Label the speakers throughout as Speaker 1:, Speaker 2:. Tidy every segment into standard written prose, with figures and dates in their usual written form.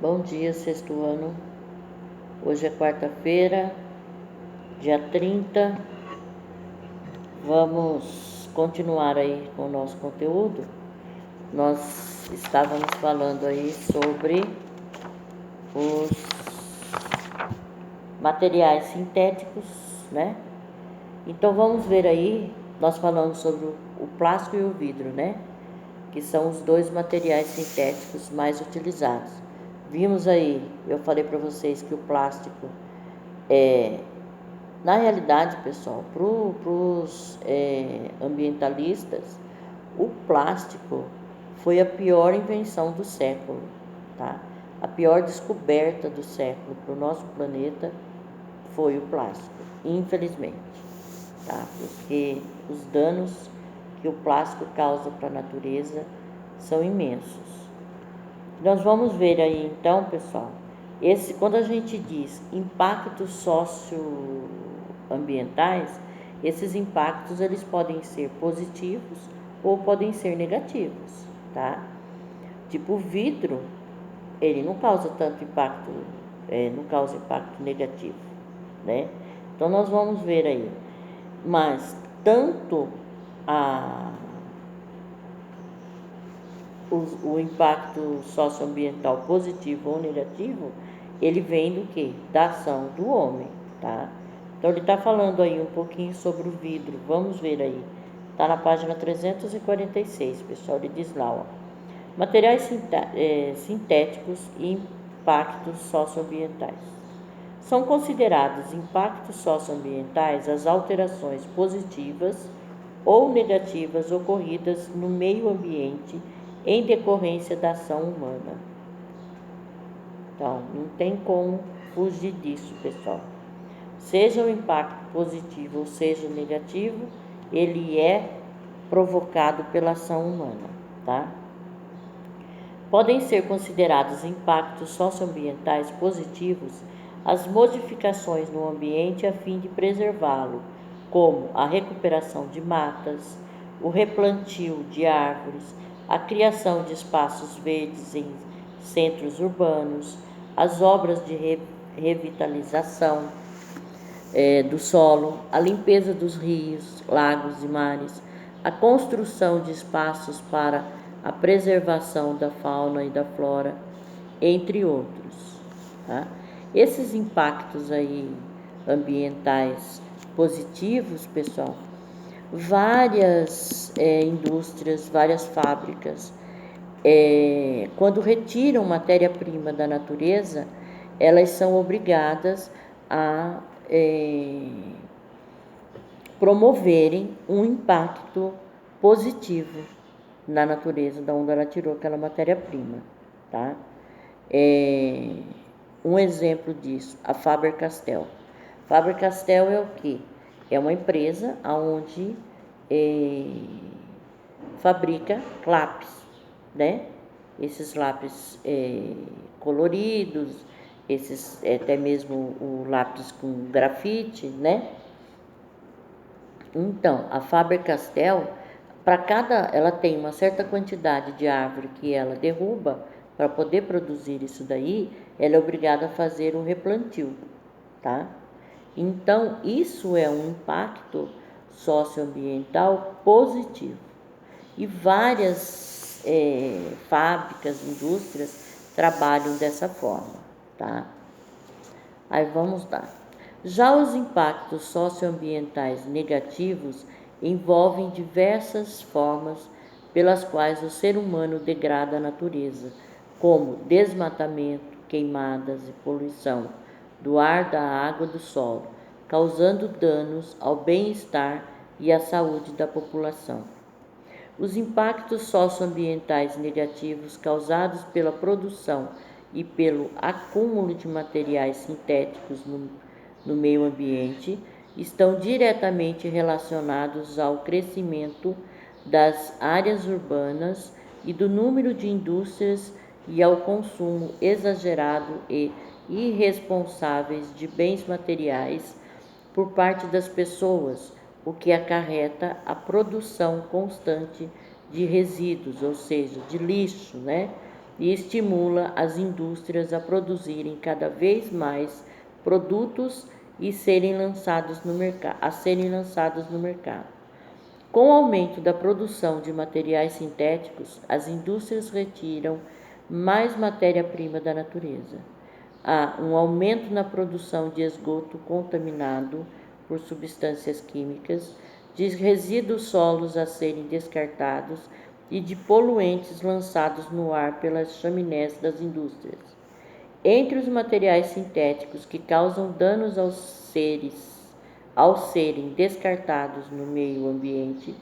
Speaker 1: Bom dia, sexto ano. Hoje é quarta-feira, dia 30. Vamos continuar aí com o nosso conteúdo. Nós estávamos falando aí sobre os materiais sintéticos, né? Então vamos ver aí, nós falamos sobre o plástico e o vidro, né? Que são os dois materiais sintéticos mais utilizados. Vimos aí, eu falei para vocês que o plástico na realidade, pessoal, para os ambientalistas, o plástico foi a pior invenção do século, tá? A pior descoberta do século para o nosso planeta foi o plástico, infelizmente, tá? Porque os danos que o plástico causa para a natureza são imensos. Nós vamos ver aí então, pessoal, quando a gente diz impactos socioambientais, esses impactos eles podem ser positivos ou podem ser negativos, tá? Tipo o vidro, ele não causa tanto impacto, não causa impacto negativo, né? Então nós vamos ver aí, mas tanto o impacto socioambiental positivo ou negativo, ele vem do quê? Da ação do homem, tá? Então ele está falando aí um pouquinho sobre o vidro, vamos ver aí. Está na página 346, pessoal, ele diz lá, ó. Materiais sintéticos e impactos socioambientais. São considerados impactos socioambientais as alterações positivas ou negativas ocorridas no meio ambiente em decorrência da ação humana. Então, não tem como fugir disso, pessoal. Seja o impacto positivo ou seja negativo, ele é provocado pela ação humana, tá? Podem ser considerados impactos socioambientais positivos as modificações no ambiente a fim de preservá-lo, como a recuperação de matas, o replantio de árvores, a criação de espaços verdes em centros urbanos, as obras de revitalização do solo, a limpeza dos rios, lagos e mares, a construção de espaços para a preservação da fauna e da flora, entre outros, tá? Esses impactos aí ambientais positivos, pessoal, várias indústrias, várias fábricas, quando retiram matéria-prima da natureza, elas são obrigadas a promoverem um impacto positivo na natureza, da onde ela tirou aquela matéria-prima, tá? Um exemplo disso, a Faber-Castell. Faber-Castell é o quê? É uma empresa onde fabrica lápis, né? Esses lápis coloridos, esses até mesmo o lápis com grafite, né? Então, a Faber-Castell, ela tem uma certa quantidade de árvore que ela derruba para poder produzir isso daí, ela é obrigada a fazer um replantio, tá? Então, isso é um impacto socioambiental positivo. E várias fábricas, indústrias trabalham dessa forma, tá? Aí vamos lá. Já os impactos socioambientais negativos envolvem diversas formas pelas quais o ser humano degrada a natureza, como desmatamento, queimadas e poluição do ar, da água e do solo, causando danos ao bem-estar e à saúde da população. Os impactos socioambientais negativos causados pela produção e pelo acúmulo de materiais sintéticos no meio ambiente estão diretamente relacionados ao crescimento das áreas urbanas e do número de indústrias e ao consumo exagerado e irresponsáveis de bens materiais por parte das pessoas, o que acarreta a produção constante de resíduos, ou seja, de lixo, né? e estimula as indústrias a produzirem cada vez mais produtos e serem lançados no mercado. Com o aumento da produção de materiais sintéticos, as indústrias retiram mais matéria-prima da natureza. Há um aumento na produção de esgoto contaminado por substâncias químicas, de resíduos solos a serem descartados e de poluentes lançados no ar pelas chaminés das indústrias. Entre os materiais sintéticos que causam danos ao serem descartados no meio ambiente,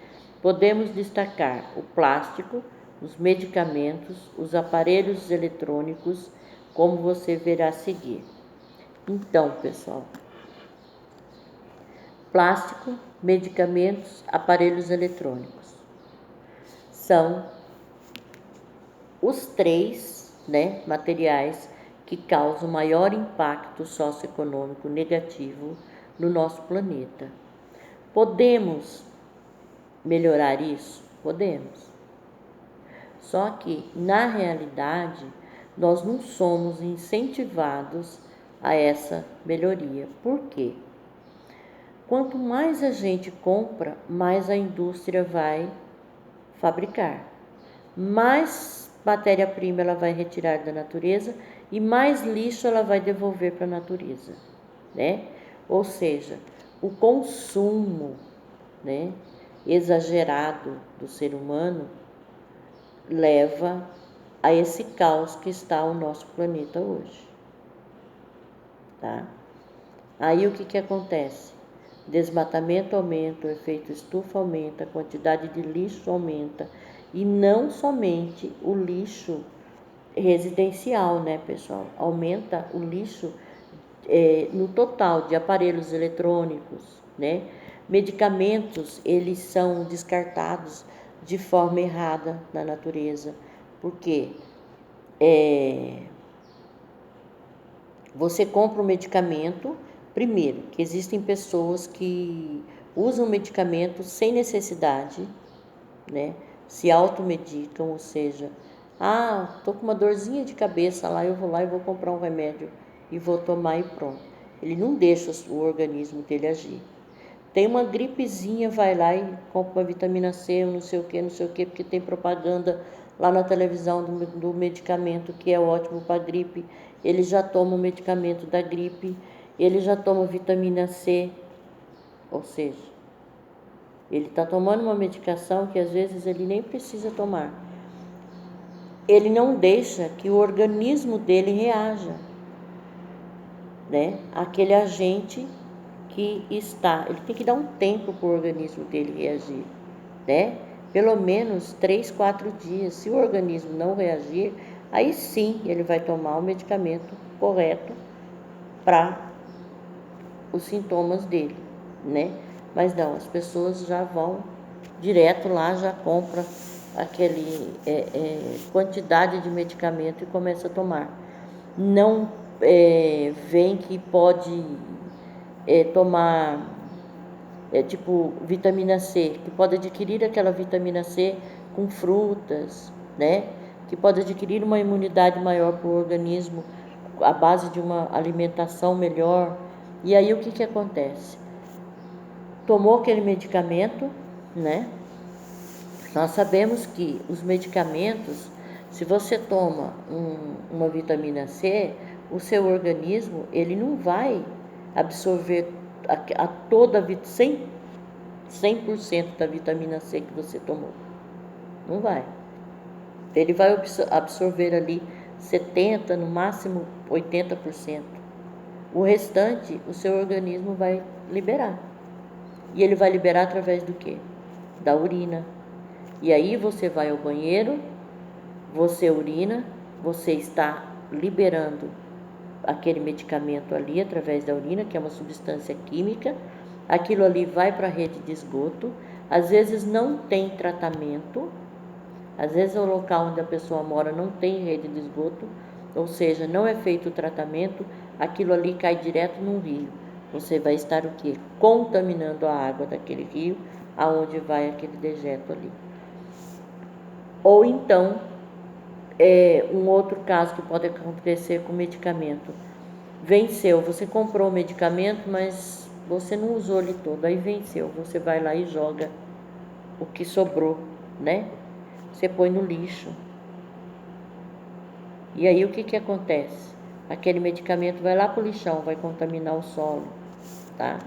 Speaker 1: podemos destacar o plástico, os medicamentos, os aparelhos eletrônicos, como você verá a seguir. Então, pessoal, plástico, medicamentos, aparelhos eletrônicos são os três, materiais que causam maior impacto socioeconômico negativo no nosso planeta. Podemos melhorar isso? Podemos. Só que, na realidade, nós não somos incentivados a essa melhoria. Por quê? Quanto mais a gente compra, mais a indústria vai fabricar. Mais matéria-prima ela vai retirar da natureza e mais lixo ela vai devolver para a natureza, Ou seja, o consumo, exagerado do ser humano leva a esse caos que está o nosso planeta hoje, tá? Aí o que acontece? Desmatamento aumenta, o efeito estufa aumenta, a quantidade de lixo aumenta, e não somente o lixo residencial, pessoal? Aumenta o lixo no total de aparelhos eletrônicos, Medicamentos, eles são descartados de forma errada na natureza, porque você compra um medicamento, primeiro, que existem pessoas que usam medicamento sem necessidade, se automedicam, ou seja, tô com uma dorzinha de cabeça lá, eu vou lá e vou comprar um remédio e vou tomar e pronto. Ele não deixa o organismo dele agir. Tem uma gripezinha, vai lá e compra uma vitamina C, não sei o que, porque tem propaganda lá na televisão do medicamento que é ótimo para gripe. Ele já toma o medicamento da gripe, ele já toma vitamina C, ou seja, ele está tomando uma medicação que às vezes ele nem precisa tomar. Ele não deixa que o organismo dele reaja, aquele agente que ele tem que dar um tempo para o organismo dele reagir, Pelo menos 3, 4 dias. Se o organismo não reagir, aí sim ele vai tomar o medicamento correto para os sintomas dele, Mas não, as pessoas já vão direto lá, já compram aquele quantidade de medicamento e começa a tomar. Não veem que pode tomar tipo vitamina C, que pode adquirir aquela vitamina C com frutas, que pode adquirir uma imunidade maior para o organismo à base de uma alimentação melhor. E aí o que acontece? Tomou aquele medicamento, Nós sabemos que os medicamentos, se você toma uma vitamina C, o seu organismo ele não vai absorver toda 100% da vitamina C que você tomou. Não vai. Ele vai absorver ali 70%, no máximo 80%. O restante, o seu organismo vai liberar. E ele vai liberar através do quê? Da urina. E aí você vai ao banheiro, você urina, você está liberando aquele medicamento ali através da urina, que é uma substância química. Aquilo ali vai para a rede de esgoto. Às vezes não tem tratamento, às vezes o local onde a pessoa mora não tem rede de esgoto, ou seja, não é feito o tratamento, aquilo ali cai direto no rio. Você vai estar o quê? Contaminando a água daquele rio, aonde vai aquele dejeto ali. Ou então, Um outro caso que pode acontecer com medicamento. Venceu, você comprou o medicamento, mas você não usou ele todo, aí venceu, você vai lá e joga o que sobrou, né? Você põe no lixo. E aí o que acontece? Aquele medicamento vai lá para o lixão, vai contaminar o solo, tá?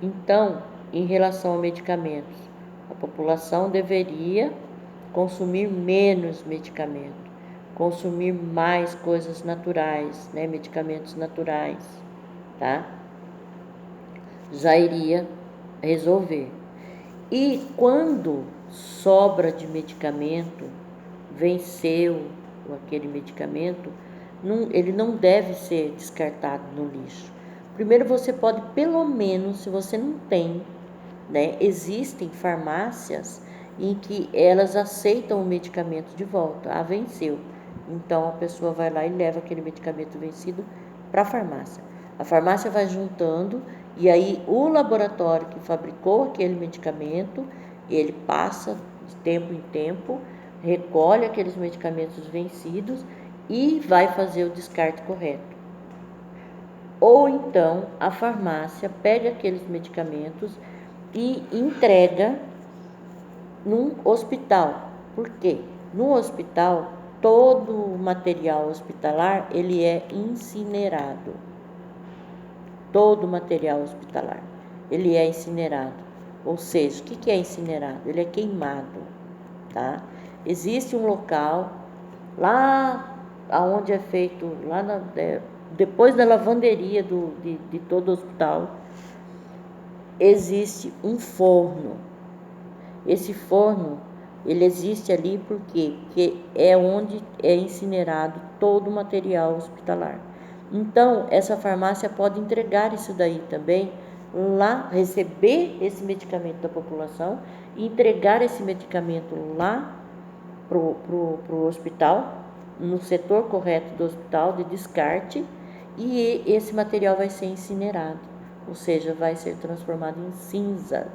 Speaker 1: Então, em relação a medicamentos, a população deveria consumir menos medicamento, consumir mais coisas naturais, né? Medicamentos naturais, tá? Já iria resolver. E quando sobra de medicamento, venceu aquele medicamento, ele não deve ser descartado no lixo. Primeiro você pode, pelo menos, se você não tem, né, existem farmácias em que elas aceitam o medicamento de volta. Ah, venceu. Então a pessoa vai lá e leva aquele medicamento vencido para a farmácia. A farmácia vai juntando e aí o laboratório que fabricou aquele medicamento, ele passa de tempo em tempo, recolhe aqueles medicamentos vencidos e vai fazer o descarte correto. Ou então a farmácia pega aqueles medicamentos e entrega num hospital. Por quê? No hospital, todo o material hospitalar, ele é incinerado. Todo o material hospitalar, ele é incinerado. Ou seja, o que é incinerado? Ele é queimado, tá? Existe um local, lá onde é feito, depois da lavanderia de todo o hospital, existe um forno. Esse forno, ele existe ali porque é onde é incinerado todo o material hospitalar. Então, essa farmácia pode entregar isso daí também, lá, receber esse medicamento da população e entregar esse medicamento lá pro hospital, no setor correto do hospital de descarte, e esse material vai ser incinerado, ou seja, vai ser transformado em cinzas.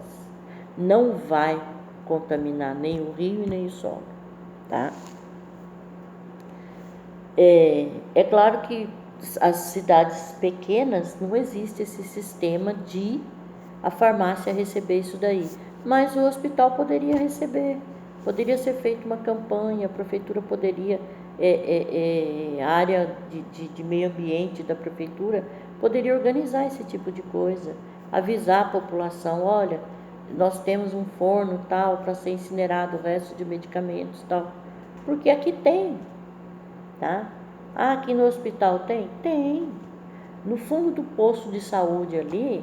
Speaker 1: Não vai contaminar nem o rio e nem o solo, tá? É claro que as cidades pequenas não existe esse sistema de a farmácia receber isso daí, mas o hospital poderia receber, poderia ser feita uma campanha, a prefeitura poderia, a área de meio ambiente da prefeitura poderia organizar esse tipo de coisa, avisar a população, olha, nós temos um forno tal para ser incinerado o resto de medicamentos tal, porque aqui tem, tá? Ah, aqui no hospital tem? Tem. No fundo do posto de saúde ali,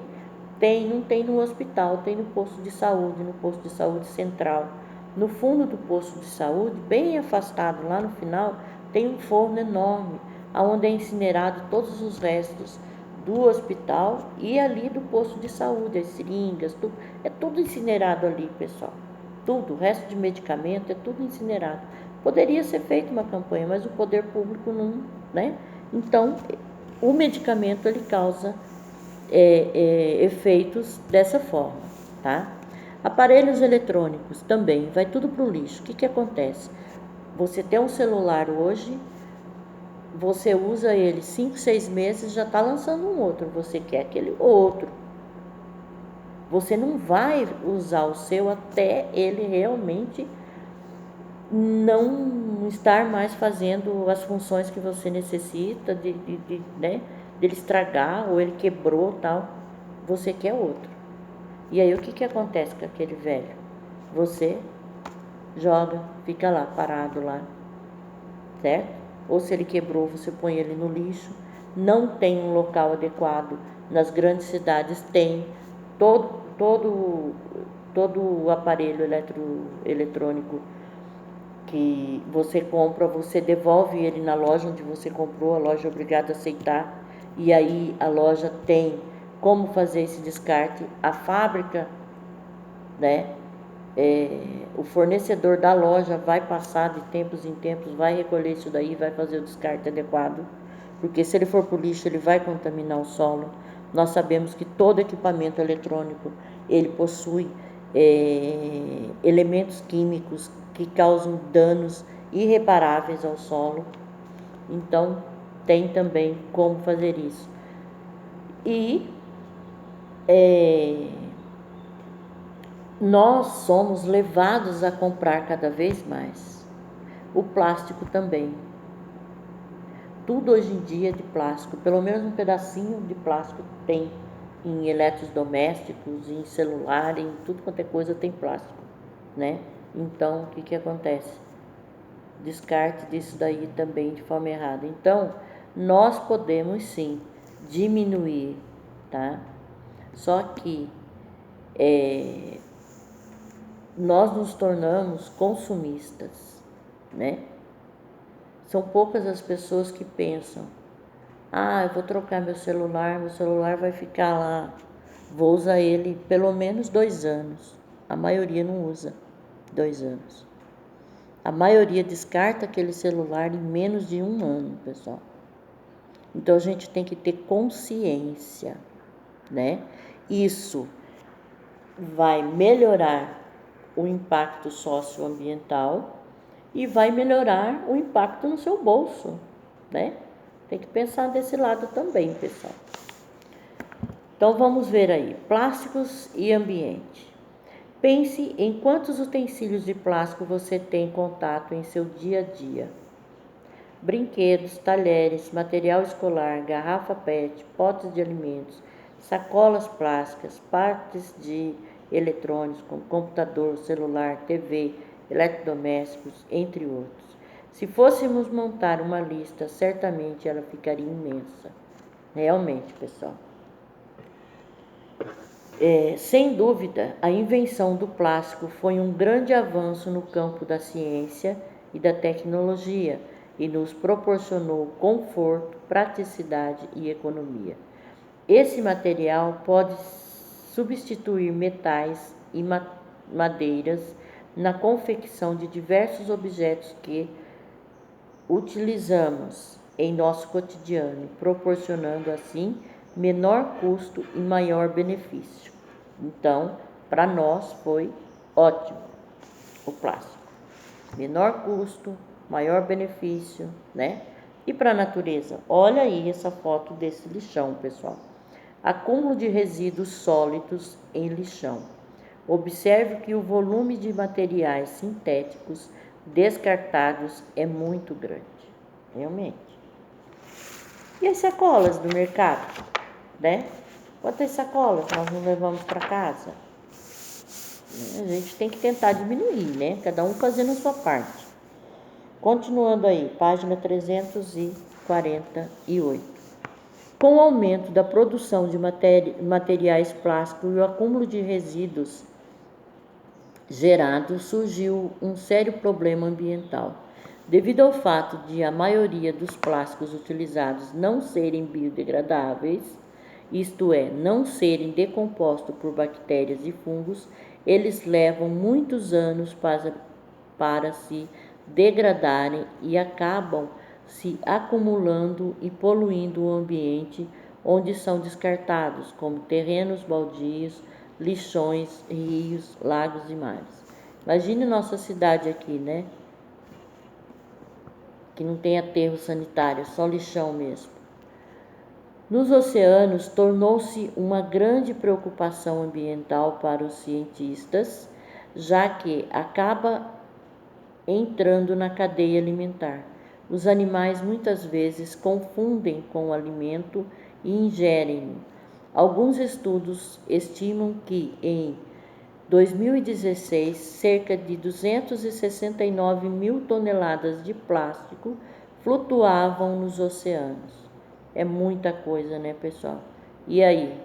Speaker 1: tem, não tem no hospital, tem no posto de saúde central. No fundo do posto de saúde, bem afastado, lá no final, tem um forno enorme, onde é incinerado todos os restos do hospital e ali do posto de saúde, as seringas, tudo, é tudo incinerado ali, pessoal. Tudo, o resto de medicamento é tudo incinerado. Poderia ser feita uma campanha, mas o poder público não, né? Então, o medicamento ele causa efeitos dessa forma, tá? Aparelhos eletrônicos também, vai tudo para o lixo. O que acontece? Você tem um celular hoje, você usa ele 5, 6 meses, já está lançando um outro, você quer aquele outro. Você não vai usar o seu até ele realmente não estar mais fazendo as funções que você necessita, né, dele estragar, ou ele quebrou tal, você quer outro. E aí o que acontece com aquele velho? Você joga, fica lá, parado lá, certo? Ou se ele quebrou, você põe ele no lixo. Não tem um local adequado. Nas grandes cidades tem todo o aparelho eletrônico que você compra, você devolve ele na loja onde você comprou, a loja é obrigada a aceitar, e aí a loja tem como fazer esse descarte, a fábrica, né, o fornecedor da loja vai passar de tempos em tempos, vai recolher isso daí, vai fazer o descarte adequado, porque se ele for para o lixo, ele vai contaminar o solo. Nós sabemos que todo equipamento eletrônico, ele possui elementos químicos que causam danos irreparáveis ao solo. Então, tem também como fazer isso. E nós somos levados a comprar cada vez mais. O plástico também. Tudo hoje em dia é de plástico, pelo menos um pedacinho de plástico tem em eletrodomésticos, em celular, em tudo quanto é coisa tem plástico, né? Então, o que acontece? Descarte disso daí também de forma errada. Então, nós podemos sim diminuir, tá? Só que nós nos tornamos consumistas, né? São poucas as pessoas que pensam: ah, eu vou trocar meu celular vai ficar lá, vou usar ele pelo menos 2 anos. A maioria não usa 2 anos. A maioria descarta aquele celular em menos de 1 ano, pessoal. Então a gente tem que ter consciência, né? Isso vai melhorar o impacto socioambiental e vai melhorar o impacto no seu bolso, né? Tem que pensar desse lado também, pessoal. Então vamos ver aí, plásticos e ambiente. Pense em quantos utensílios de plástico você tem contato em seu dia a dia. Brinquedos, talheres, material escolar, garrafa PET, potes de alimentos, sacolas plásticas, partes de eletrônicos, como computador, celular, TV, eletrodomésticos, entre outros. Se fôssemos montar uma lista, certamente ela ficaria imensa. Realmente, pessoal. Sem dúvida, a invenção do plástico foi um grande avanço no campo da ciência e da tecnologia e nos proporcionou conforto, praticidade e economia. Esse material pode substituir metais e madeiras na confecção de diversos objetos que utilizamos em nosso cotidiano, proporcionando assim menor custo e maior benefício. Então, para nós foi ótimo o plástico. Menor custo, maior benefício, né? E para a natureza, olha aí essa foto desse lixão, pessoal. Acúmulo de resíduos sólidos em lixão. Observe que o volume de materiais sintéticos descartados é muito grande, realmente. E as sacolas do mercado, né? Quantas sacolas nós não levamos para casa? A gente tem que tentar diminuir, né? Cada um fazendo a sua parte. Continuando aí, página 348. Com o aumento da produção de materiais plásticos e o acúmulo de resíduos gerado, surgiu um sério problema ambiental. Devido ao fato de a maioria dos plásticos utilizados não serem biodegradáveis, isto é, não serem decompostos por bactérias e fungos, eles levam muitos anos para se degradarem e acabam se acumulando e poluindo o ambiente onde são descartados, como terrenos baldios, lixões, rios, lagos e mares. Imagine nossa cidade aqui, né? Que não tem aterro sanitário, só lixão mesmo. Nos oceanos, tornou-se uma grande preocupação ambiental para os cientistas, já que acaba entrando na cadeia alimentar. Os animais muitas vezes confundem com o alimento e ingerem-no. Alguns estudos estimam que em 2016, cerca de 269 mil toneladas de plástico flutuavam nos oceanos. É muita coisa, né, pessoal? E aí,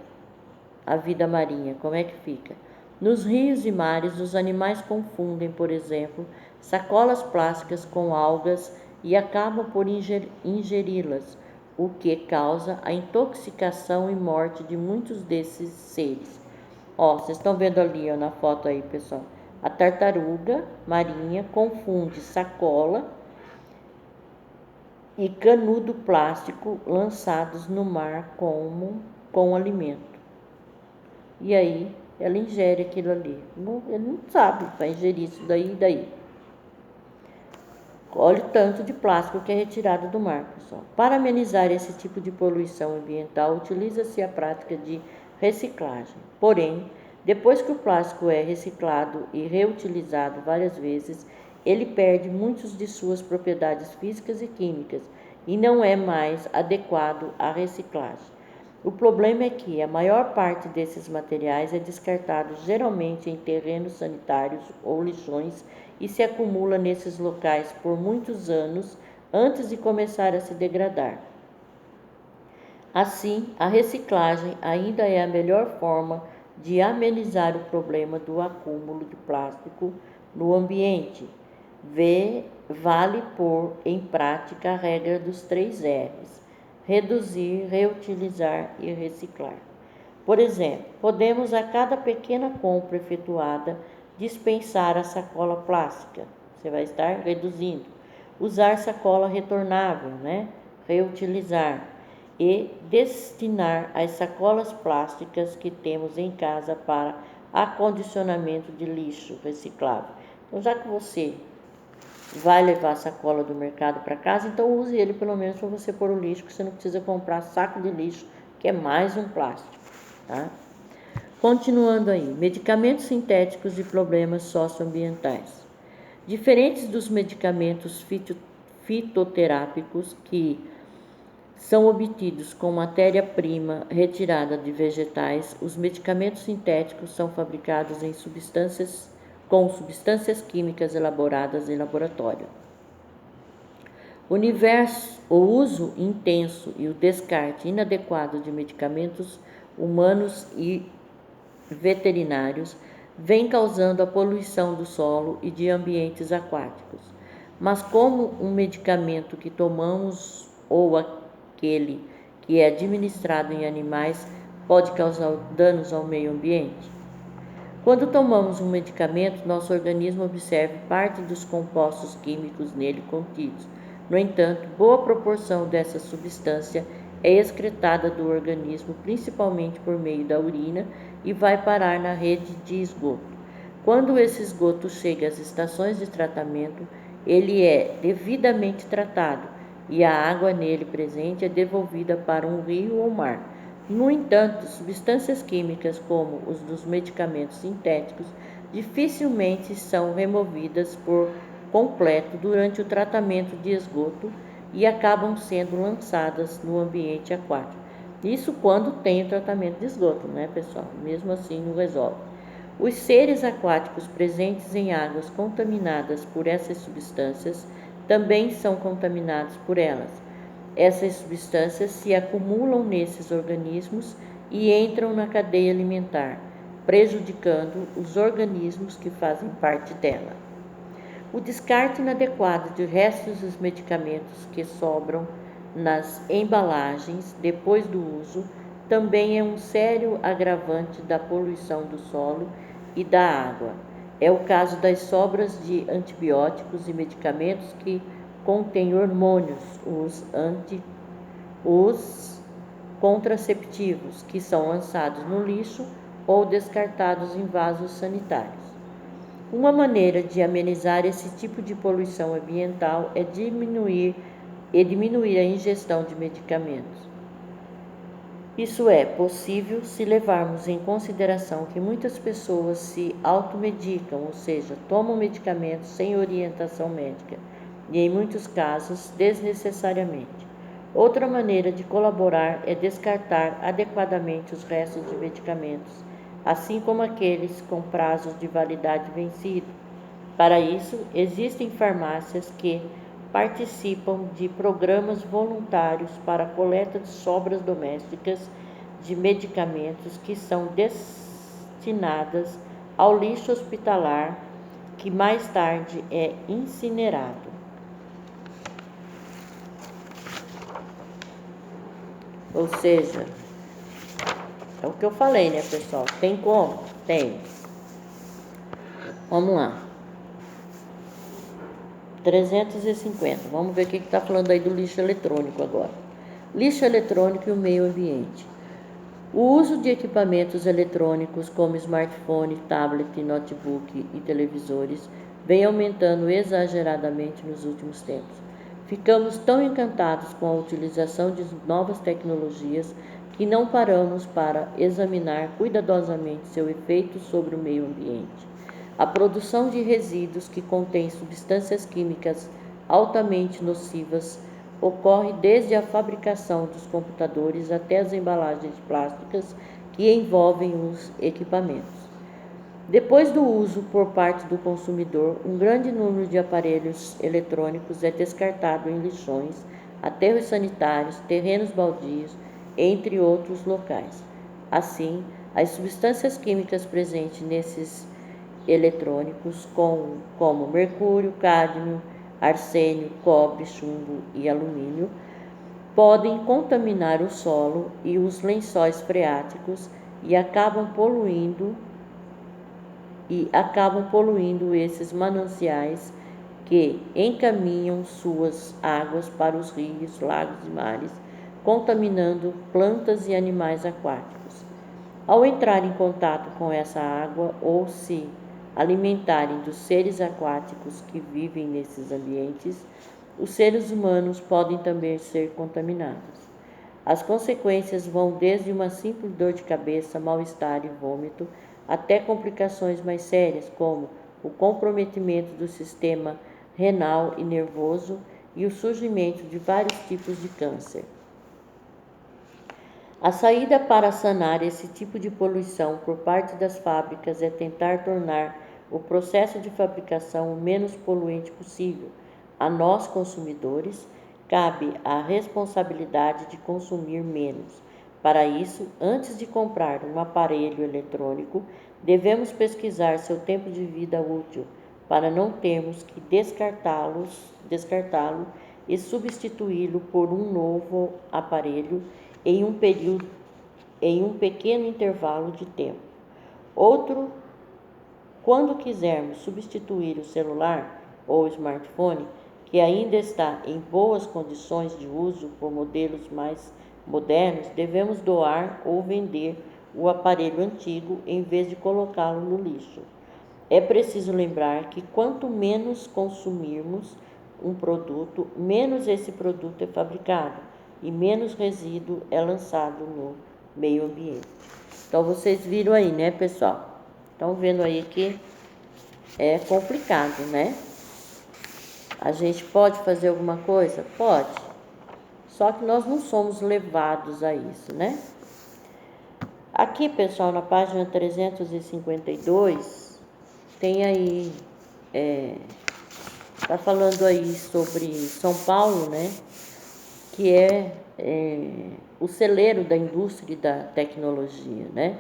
Speaker 1: a vida marinha, como é que fica? Nos rios e mares, os animais confundem, por exemplo, sacolas plásticas com algas e acabam por ingeri-las, o que causa a intoxicação e morte de muitos desses seres. Ó, vocês estão vendo ali, ó, na foto aí, pessoal. A tartaruga marinha confunde sacola e canudo plástico lançados no mar com alimento. E aí, ela ingere aquilo ali. Ele não sabe, vai ingerir isso daí e daí. Olha o tanto de plástico que é retirado do mar, pessoal. Para amenizar esse tipo de poluição ambiental, utiliza-se a prática de reciclagem. Porém, depois que o plástico é reciclado e reutilizado várias vezes, ele perde muitas de suas propriedades físicas e químicas e não é mais adequado à reciclagem. O problema é que a maior parte desses materiais é descartado geralmente em terrenos sanitários ou lixões e se acumula nesses locais por muitos anos antes de começar a se degradar. Assim, a reciclagem ainda é a melhor forma de amenizar o problema do acúmulo de plástico no ambiente. Vale pôr em prática a regra dos 3 R's: reduzir, reutilizar e reciclar. Por exemplo, podemos a cada pequena compra efetuada dispensar a sacola plástica, você vai estar reduzindo. Usar sacola retornável, reutilizar e destinar as sacolas plásticas que temos em casa para acondicionamento de lixo reciclável. Então, já que você vai levar a sacola do mercado para casa, então use ele pelo menos para você pôr o lixo, que você não precisa comprar saco de lixo, que é mais um plástico, tá? Continuando aí, medicamentos sintéticos e problemas socioambientais. Diferentes dos medicamentos fitoterápicos que são obtidos com matéria-prima retirada de vegetais, os medicamentos sintéticos são fabricados com substâncias químicas elaboradas em laboratório. O uso intenso e o descarte inadequado de medicamentos humanos e veterinários vem causando a poluição do solo e de ambientes aquáticos. Mas como um medicamento que tomamos ou aquele que é administrado em animais pode causar danos ao meio ambiente? Quando tomamos um medicamento, nosso organismo absorve parte dos compostos químicos nele contidos. No entanto, boa proporção dessa substância é excretada do organismo, principalmente por meio da urina, e vai parar na rede de esgoto. Quando esse esgoto chega às estações de tratamento, ele é devidamente tratado e a água nele presente é devolvida para um rio ou mar. No entanto, substâncias químicas como os dos medicamentos sintéticos dificilmente são removidas por completo durante o tratamento de esgoto e acabam sendo lançadas no ambiente aquático. Isso quando tem o tratamento de esgoto, pessoal? Mesmo assim não resolve. Os seres aquáticos presentes em águas contaminadas por essas substâncias também são contaminados por elas. Essas substâncias se acumulam nesses organismos e entram na cadeia alimentar, prejudicando os organismos que fazem parte dela. O descarte inadequado de restos dos medicamentos que sobram nas embalagens depois do uso também é um sério agravante da poluição do solo e da água. É o caso das sobras de antibióticos e medicamentos que contêm hormônios, os contraceptivos, que são lançados no lixo ou descartados em vasos sanitários. Uma maneira de amenizar esse tipo de poluição ambiental é diminuir a ingestão de medicamentos. Isso é possível se levarmos em consideração que muitas pessoas se automedicam, ou seja, tomam medicamentos sem orientação médica, e em muitos casos desnecessariamente. Outra maneira de colaborar é descartar adequadamente os restos de medicamentos, assim como aqueles com prazos de validade vencido. Para isso, existem farmácias que participam de programas voluntários para a coleta de sobras domésticas de medicamentos que são destinadas ao lixo hospitalar, que mais tarde é incinerado. Ou seja, é o que eu falei, pessoal? Tem como? Tem. Vamos lá. 350. Vamos ver o que está falando aí do lixo eletrônico agora. Lixo eletrônico e o meio ambiente. O uso de equipamentos eletrônicos como smartphone, tablet, notebook e televisores vem aumentando exageradamente nos últimos tempos. Ficamos tão encantados com a utilização de novas tecnologias que não paramos para examinar cuidadosamente seu efeito sobre o meio ambiente. A produção de resíduos que contêm substâncias químicas altamente nocivas ocorre desde a fabricação dos computadores até as embalagens plásticas que envolvem os equipamentos. Depois do uso por parte do consumidor, um grande número de aparelhos eletrônicos é descartado em lixões, aterros sanitários, terrenos baldios, entre outros locais. Assim, as substâncias químicas presentes nesses eletrônicos, como mercúrio, cádmio, arsênio, cobre, chumbo e alumínio, podem contaminar o solo e os lençóis freáticos e acabam poluindo esses mananciais que encaminham suas águas para os rios, lagos e mares, contaminando plantas e animais aquáticos. Ao entrar em contato com essa água ou se alimentarem dos seres aquáticos que vivem nesses ambientes, os seres humanos podem também ser contaminados. As consequências vão desde uma simples dor de cabeça, mal-estar e vômito, até complicações mais sérias, como o comprometimento do sistema renal e nervoso e o surgimento de vários tipos de câncer. A saída para sanar esse tipo de poluição por parte das fábricas é tentar tornar o processo de fabricação o menos poluente possível. A nós, consumidores, cabe a responsabilidade de consumir menos. Para isso, antes de comprar um aparelho eletrônico, devemos pesquisar seu tempo de vida útil, para não termos que descartá-lo e substituí-lo por um novo aparelho em um pequeno intervalo de tempo. Quando quisermos substituir o celular ou smartphone, que ainda está em boas condições de uso por modelos mais modernos, devemos doar ou vender o aparelho antigo em vez de colocá-lo no lixo. É preciso lembrar que quanto menos consumirmos um produto, menos esse produto é fabricado e menos resíduo é lançado no meio ambiente. Então vocês viram aí, né, pessoal? Estão vendo aí que é complicado, né? A gente pode fazer alguma coisa? Pode. Só que nós não somos levados a isso, né? Aqui, pessoal, na página 352, tem aí, tá falando aí sobre São Paulo, né? Que é o celeiro da indústria e da tecnologia, né?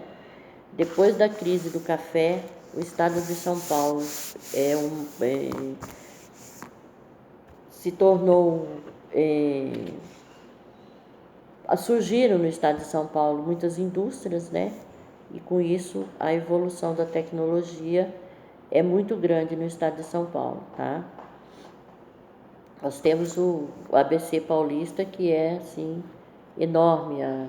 Speaker 1: Depois da crise do café, o estado de São Paulo se tornou... surgiram no estado de São Paulo muitas indústrias, né? E com isso a evolução da tecnologia é muito grande no estado de São Paulo, tá? Nós temos o ABC Paulista, que é, assim, enorme a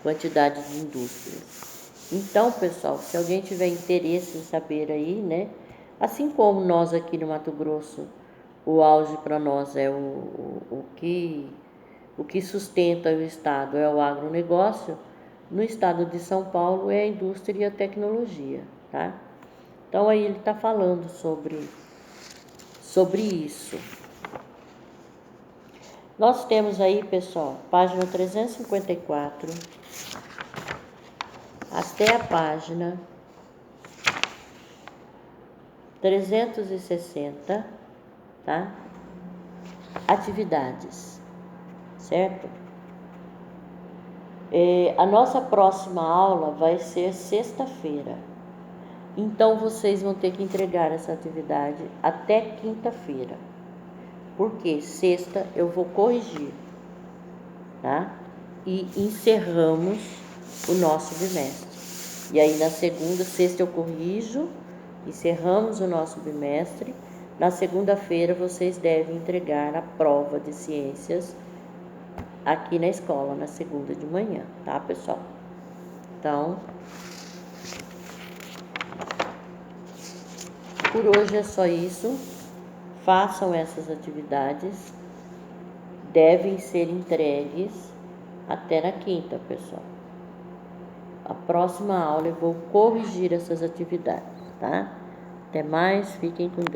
Speaker 1: quantidade de indústrias. Então, pessoal, se alguém tiver interesse em saber aí, né? Assim como nós aqui no Mato Grosso, o auge para nós é o que sustenta o estado é o agronegócio, no estado de São Paulo é a indústria e a tecnologia, tá? Então aí ele está falando sobre isso. Nós temos aí, pessoal, página 354 até a página 360, tá? Atividades, certo? A nossa próxima aula vai ser sexta-feira. Então, vocês vão ter que entregar essa atividade até quinta-feira. Porque sexta eu vou corrigir, tá? E encerramos o nosso bimestre. E aí, na sexta eu corrijo, encerramos o nosso bimestre. Na segunda-feira, vocês devem entregar a prova de ciências aqui na escola, na segunda de manhã, tá, pessoal? Então, Por hoje é só isso. Façam essas atividades. Devem ser entregues até na quinta, pessoal. A próxima aula eu vou corrigir essas atividades, tá? Até mais, fiquem com Deus.